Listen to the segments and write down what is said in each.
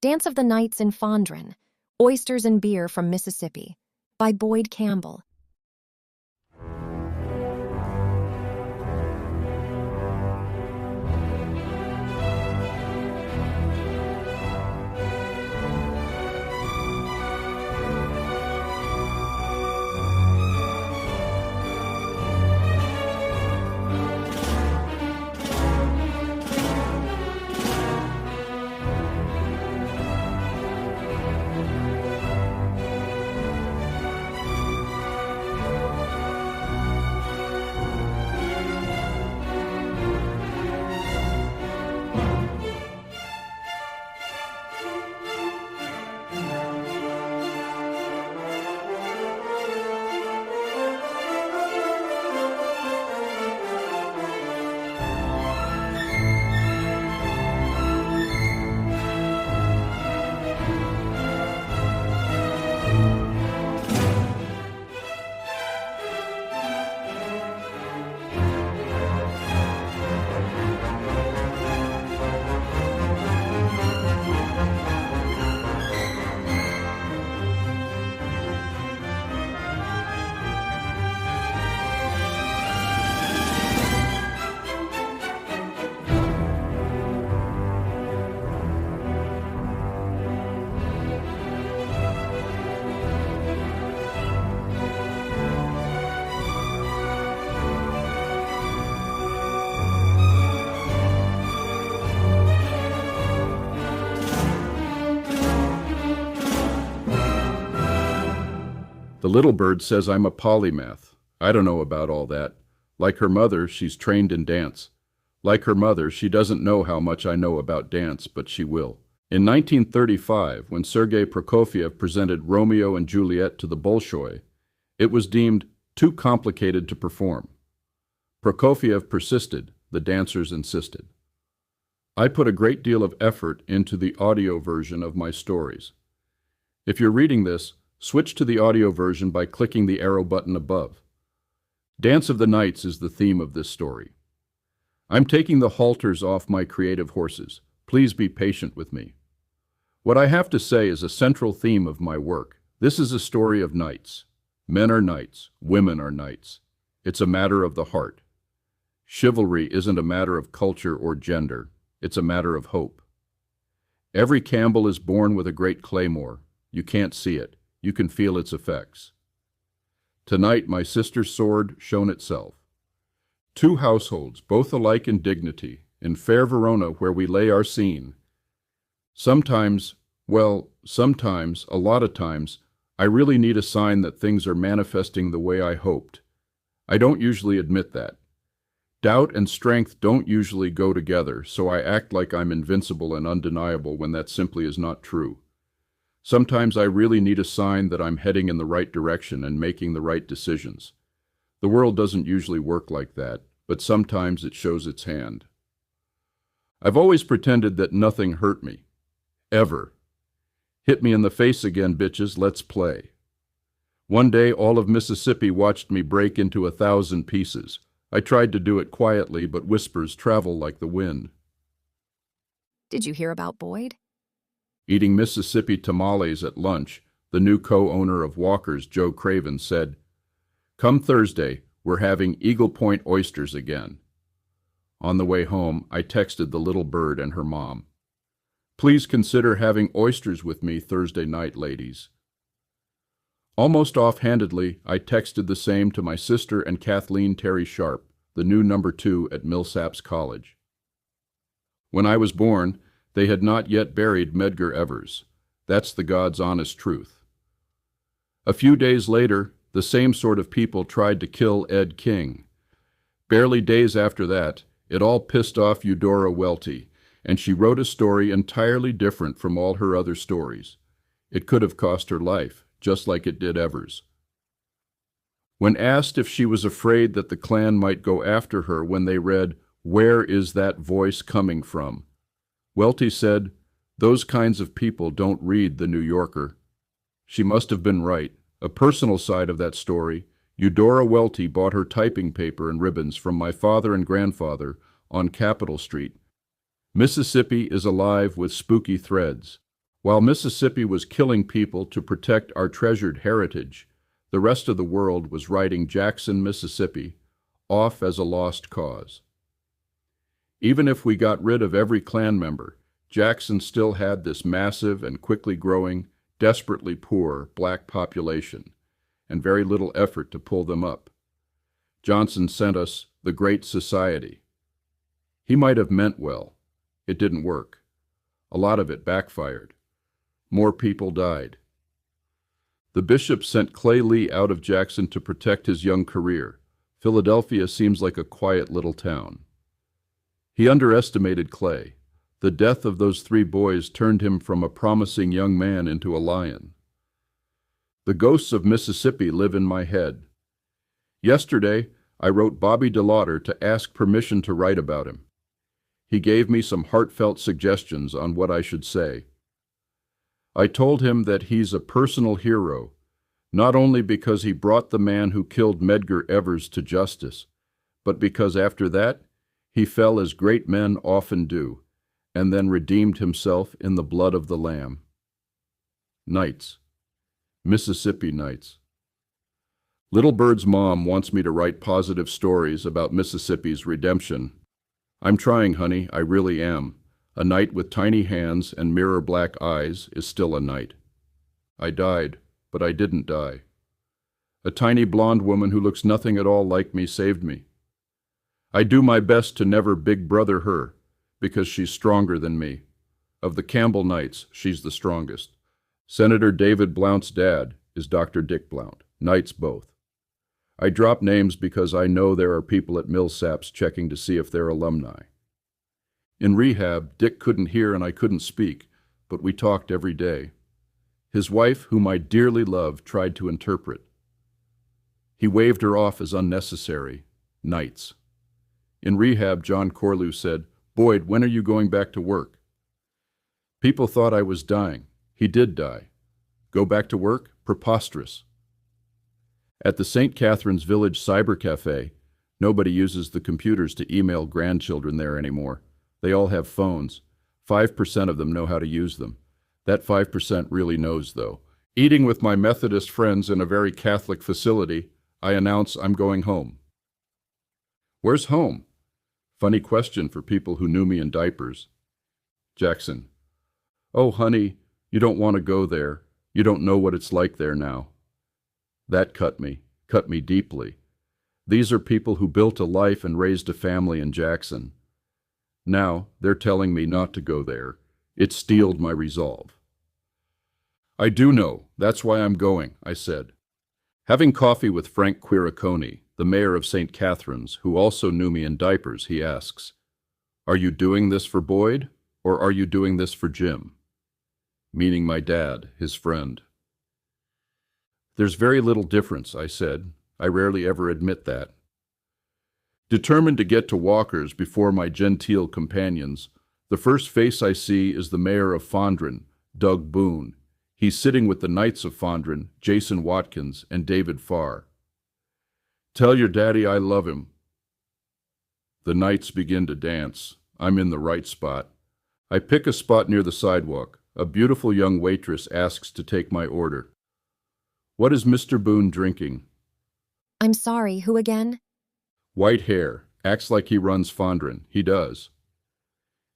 Dance of the Nights in Fondren, Oysters and Beer from Mississippi, by Boyd Campbell. The little bird says I'm a polymath. I don't know about all that. Like her mother, she's trained in dance. Like her mother, she doesn't know how much I know about dance, but she will. In 1935, when Sergei Prokofiev presented Romeo and Juliet to the Bolshoi, it was deemed too complicated to perform. Prokofiev persisted, the dancers insisted. I put a great deal of effort into the audio version of my stories. If you're reading this, switch to the audio version by clicking the arrow button above. Dance of the Nights is the theme of this story. I'm taking the halters off my creative horses. Please be patient with me. What I have to say is a central theme of my work. This is a story of knights. Men are knights, women are knights. It's a matter of the heart. Chivalry isn't a matter of culture or gender. It's a matter of hope. Every Campbell is born with a great claymore. You can't see it. You can feel its effects. Tonight, my sister's sword shone itself. Two households, both alike in dignity, in fair Verona where we lay our scene. Sometimes, a lot of times, I really need a sign that things are manifesting the way I hoped. I don't usually admit that. Doubt and strength don't usually go together, so I act like I'm invincible and undeniable when that simply is not true. Sometimes I really need a sign that I'm heading in the right direction and making the right decisions. The world doesn't usually work like that, but sometimes it shows its hand. I've always pretended that nothing hurt me. Ever. Hit me in the face again, bitches, let's play. One day all of Mississippi watched me break into 1,000 pieces. I tried to do it quietly, but whispers travel like the wind. Did you hear about Boyd? Eating Mississippi tamales at lunch, the new co-owner of Walker's, Joe Craven, said, "Come Thursday, we're having Eagle Point oysters again." On the way home, I texted the little bird and her mom. "Please consider having oysters with me Thursday night, ladies." Almost offhandedly, I texted the same to my sister and Kathleen Terry Sharp, the new number 2 at Millsaps College. When I was born, they had not yet buried Medgar Evers. That's the God's honest truth. A few days later, the same sort of people tried to kill Ed King. Barely days after that, it all pissed off Eudora Welty, and she wrote a story entirely different from all her other stories. It could have cost her life, just like it did Evers. When asked if she was afraid that the Klan might go after her when they read, "Where is that voice coming from?" Welty said, "Those kinds of people don't read the New Yorker." She must have been right. A personal side of that story, Eudora Welty bought her typing paper and ribbons from my father and grandfather on Capitol Street. Mississippi is alive with spooky threads. While Mississippi was killing people to protect our treasured heritage, the rest of the world was writing Jackson, Mississippi, off as a lost cause. Even if we got rid of every Klan member, Jackson still had this massive and quickly growing, desperately poor black population, and very little effort to pull them up. Johnson sent us the Great Society. He might have meant well. It didn't work. A lot of it backfired. More people died. The bishop sent Clay Lee out of Jackson to protect his young career. Philadelphia seems like a quiet little town. He underestimated Clay. The death of those 3 boys turned him from a promising young man into a lion. The ghosts of Mississippi live in my head. Yesterday, I wrote Bobby DeLauder to ask permission to write about him. He gave me some heartfelt suggestions on what I should say. I told him that he's a personal hero, not only because he brought the man who killed Medgar Evers to justice, but because after that, he fell as great men often do, and then redeemed himself in the blood of the Lamb. Nights. Mississippi Nights. Little Bird's mom wants me to write positive stories about Mississippi's redemption. I'm trying, honey, I really am. A knight with tiny hands and mirror black eyes is still a knight. I died, but I didn't die. A tiny blonde woman who looks nothing at all like me saved me. I do my best to never big brother her, because she's stronger than me. Of the Campbell Knights, she's the strongest. Senator David Blount's dad is Dr. Dick Blount, Knights both. I drop names because I know there are people at Millsaps checking to see if they're alumni. In rehab, Dick couldn't hear and I couldn't speak, but we talked every day. His wife, whom I dearly loved, tried to interpret. He waved her off as unnecessary. Knights. In rehab, John Corlew said, "Boyd, when are you going back to work?" People thought I was dying. He did die. Go back to work? Preposterous. At the St. Catherine's Village Cyber Cafe, nobody uses the computers to email grandchildren there anymore. They all have phones. 5% of them know how to use them. That 5% really knows, though. Eating with my Methodist friends in a very Catholic facility, I announce I'm going home. Where's home? Funny question for people who knew me in diapers. Jackson. Oh, honey, you don't want to go there. You don't know what it's like there now. That cut me deeply. These are people who built a life and raised a family in Jackson. Now they're telling me not to go there. It steeled my resolve. I do know. That's why I'm going, I said. Having coffee with Frank Quiriconi, the mayor of St. Catherine's, who also knew me in diapers, he asks, "Are you doing this for Boyd, or are you doing this for Jim?" Meaning my dad, his friend. There's very little difference, I said. I rarely ever admit that. Determined to get to Walker's before my genteel companions, the first face I see is the mayor of Fondren, Doug Boone. He's sitting with the Knights of Fondren, Jason Watkins, and David Farr. "Tell your daddy I love him." The Knights begin to dance. I'm in the right spot. I pick a spot near the sidewalk. A beautiful young waitress asks to take my order. "What is Mr. Boone drinking?" I'm sorry, who again? White hair. Acts like he runs Fondren. He does.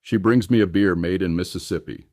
She brings me a beer made in Mississippi.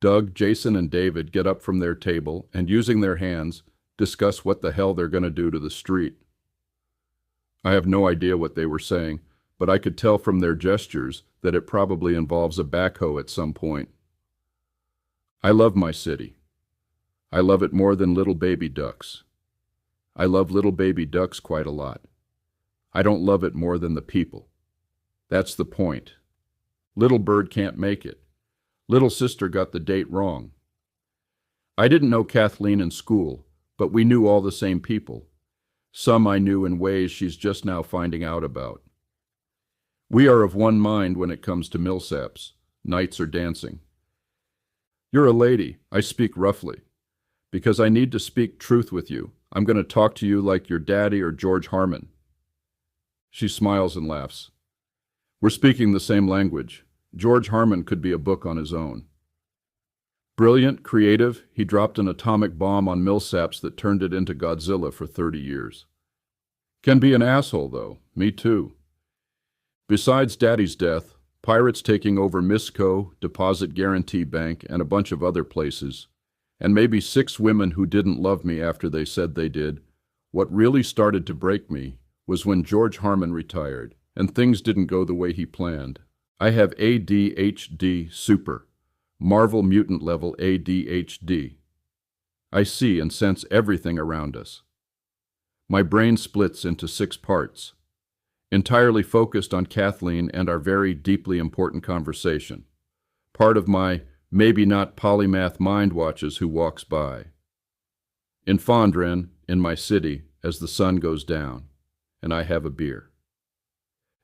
Doug, Jason, and David get up from their table and, using their hands, discuss what the hell they're going to do to the street. I have no idea what they were saying, but I could tell from their gestures that it probably involves a backhoe at some point. I love my city. I love it more than little baby ducks. I love little baby ducks quite a lot. I don't love it more than the people. That's the point. Little Bird can't make it. Little sister got the date wrong. I didn't know Kathleen in school, but we knew all the same people. Some I knew in ways she's just now finding out about. We are of one mind when it comes to Millsaps. Knights are dancing. You're a lady. I speak roughly. Because I need to speak truth with you. I'm going to talk to you like your daddy or George Harmon. She smiles and laughs. We're speaking the same language. George Harmon could be a book on his own. Brilliant, creative, he dropped an atomic bomb on Millsaps that turned it into Godzilla for 30 years. Can be an asshole, though. Me too. Besides Daddy's death, pirates taking over Misco, Deposit Guarantee Bank, and a bunch of other places, and maybe 6 women who didn't love me after they said they did, what really started to break me was when George Harmon retired, and things didn't go the way he planned. I have ADHD super, Marvel mutant level ADHD. I see and sense everything around us. My brain splits into 6 parts, entirely focused on Kathleen and our very deeply important conversation. Part of my maybe not polymath mind watches who walks by. In Fondren, in my city, as the sun goes down, and I have a beer.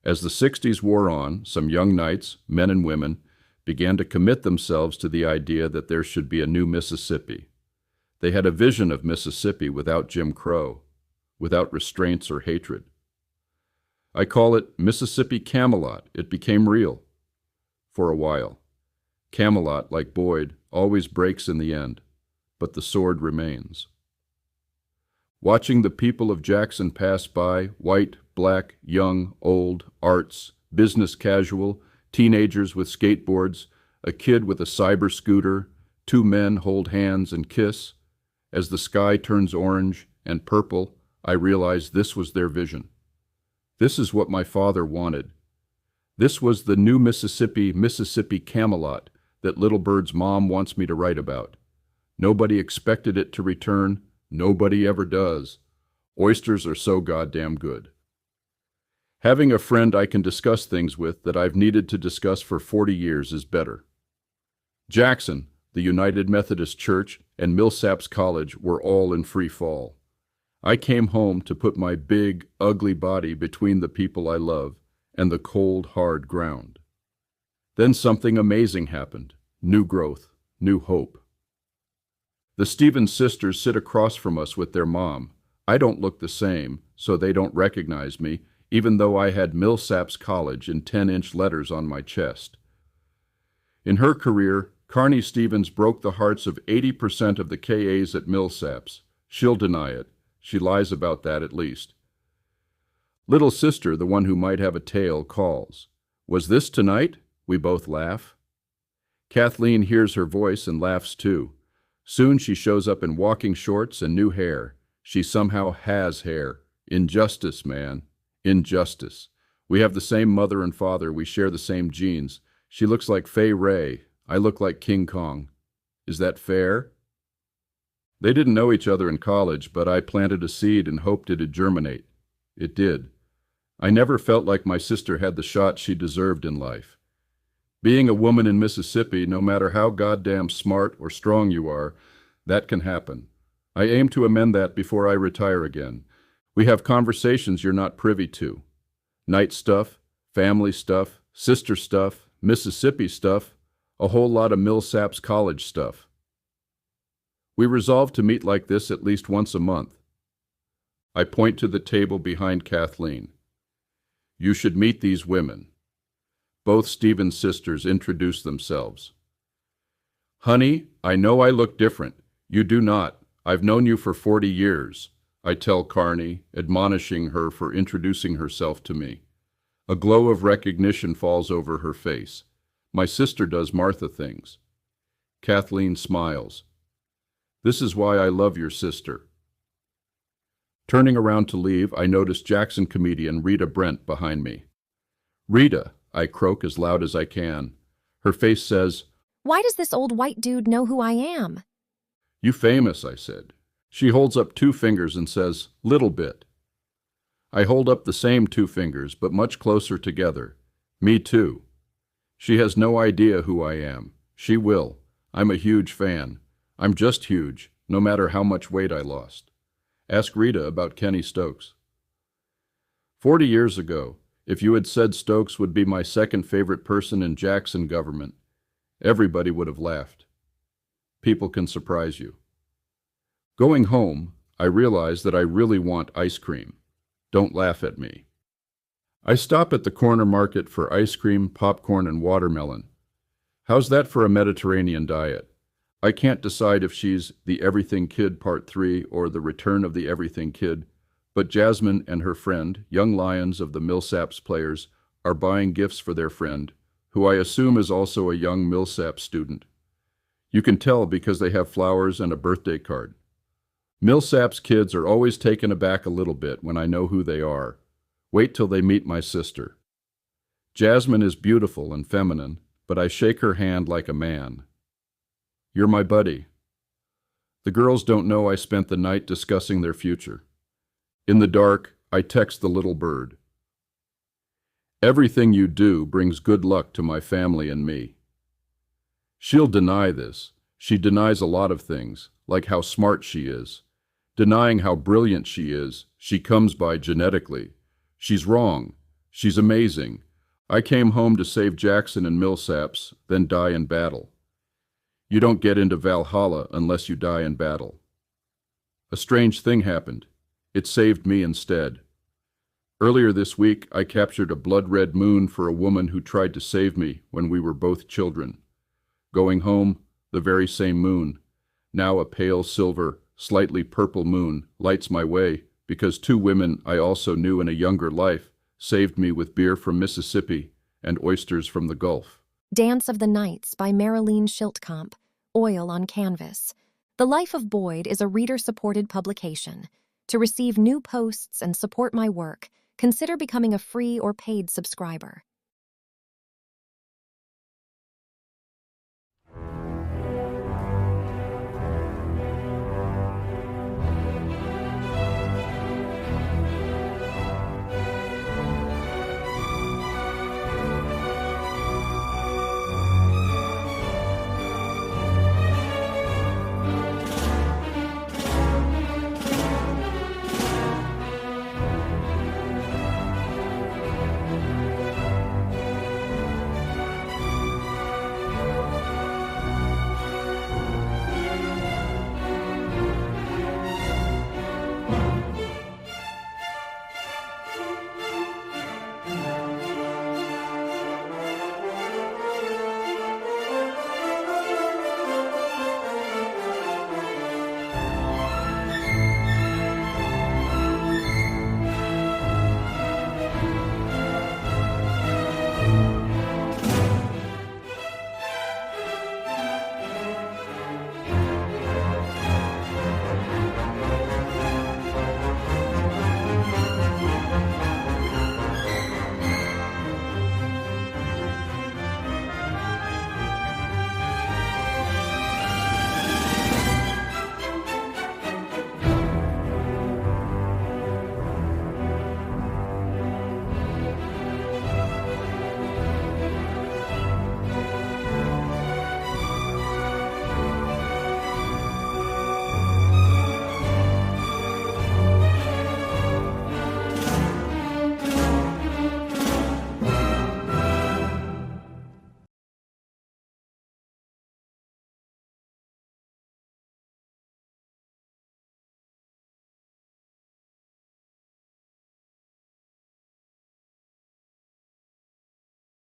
As the 60s wore on, some young knights, men and women, began to commit themselves to the idea that there should be a new Mississippi. They had a vision of Mississippi without Jim Crow, without restraints or hatred. I call it Mississippi Camelot. It became real. For a while. Camelot, like Boyd, always breaks in the end, but the sword remains. Watching the people of Jackson pass by, white, black, young, old, arts, business casual, teenagers with skateboards, a kid with a cyber scooter, 2 men hold hands and kiss. As the sky turns orange and purple, I realize this was their vision. This is what my father wanted. This was the new Mississippi, Mississippi Camelot that Little Bird's mom wants me to write about. Nobody expected it to return. Nobody ever does. Oysters are so goddamn good. Having a friend I can discuss things with that I've needed to discuss for 40 years is better. Jackson, the United Methodist Church, and Millsaps College were all in free fall. I came home to put my big, ugly body between the people I love and the cold, hard ground. Then something amazing happened. New growth, new hope. The Stevens sisters sit across from us with their mom. I don't look the same, so they don't recognize me, even though I had Millsaps College in 10-inch letters on my chest. In her career, Carney Stevens broke the hearts of 80% of the KAs at Millsaps. She'll deny it. She lies about that at least. Little sister, the one who might have a tail, calls. Was this tonight? We both laugh. Kathleen hears her voice and laughs too. Soon she shows up in walking shorts and new hair. She somehow has hair. Injustice, man. Injustice. We have the same mother and father. We share the same genes. She looks like Fay Ray. I look like King Kong. Is that fair? They didn't know each other in college, but I planted a seed and hoped it'd germinate. It did. I never felt like my sister had the shot she deserved in life. Being a woman in Mississippi, no matter how goddamn smart or strong you are, that can happen. I aim to amend that before I retire again. We have conversations you're not privy to. Night stuff, family stuff, sister stuff, Mississippi stuff, a whole lot of Millsaps College stuff. We resolve to meet like this at least once a month. I point to the table behind Kathleen. You should meet these women. Both Stevens sisters introduce themselves. Honey, I know I look different. You do not. I've known you for 40 years, I tell Carney, admonishing her for introducing herself to me. A glow of recognition falls over her face. My sister does Martha things. Kathleen smiles. This is why I love your sister. Turning around to leave, I notice Jackson comedian Rita Brent behind me. Rita, I croak as loud as I can. Her face says, Why does this old white dude know who I am? You famous, I said. She holds up 2 fingers and says, little bit. I hold up the same 2 fingers, but much closer together. Me too. She has no idea who I am. She will. I'm a huge fan. I'm just huge, no matter how much weight I lost. Ask Rita about Kenny Stokes. 40 years ago, if you had said Stokes would be my second favorite person in Jackson government, everybody would have laughed. People can surprise you. Going home, I realize that I really want ice cream. Don't laugh at me. I stop at the corner market for ice cream, popcorn, and watermelon. How's that for a Mediterranean diet? I can't decide if she's the Everything Kid Part 3 or the Return of the Everything Kid, but Jasmine and her friend, young lions of the Millsaps players, are buying gifts for their friend, who I assume is also a young Millsaps student. You can tell because they have flowers and a birthday card. Millsaps kids are always taken aback a little bit when I know who they are. Wait till they meet my sister. Jasmine is beautiful and feminine, but I shake her hand like a man. You're my buddy. The girls don't know I spent the night discussing their future. In the dark, I text the little bird. Everything you do brings good luck to my family and me. She'll deny this. She denies a lot of things, like how smart she is. Denying how brilliant she is, she comes by genetically. She's wrong. She's amazing. I came home to save Jackson and Millsaps, then die in battle. You don't get into Valhalla unless you die in battle. A strange thing happened. It saved me instead. Earlier this week, I captured a blood-red moon for a woman who tried to save me when we were both children. Going home, the very same moon, now a pale silver, slightly purple moon, lights my way because two women I also knew in a younger life saved me with beer from Mississippi and oysters from the Gulf. Dance of the Nights by Marilene Schildkamp, oil on canvas. The Life of Boyd is a reader-supported publication. To receive new posts and support my work, consider becoming a free or paid subscriber.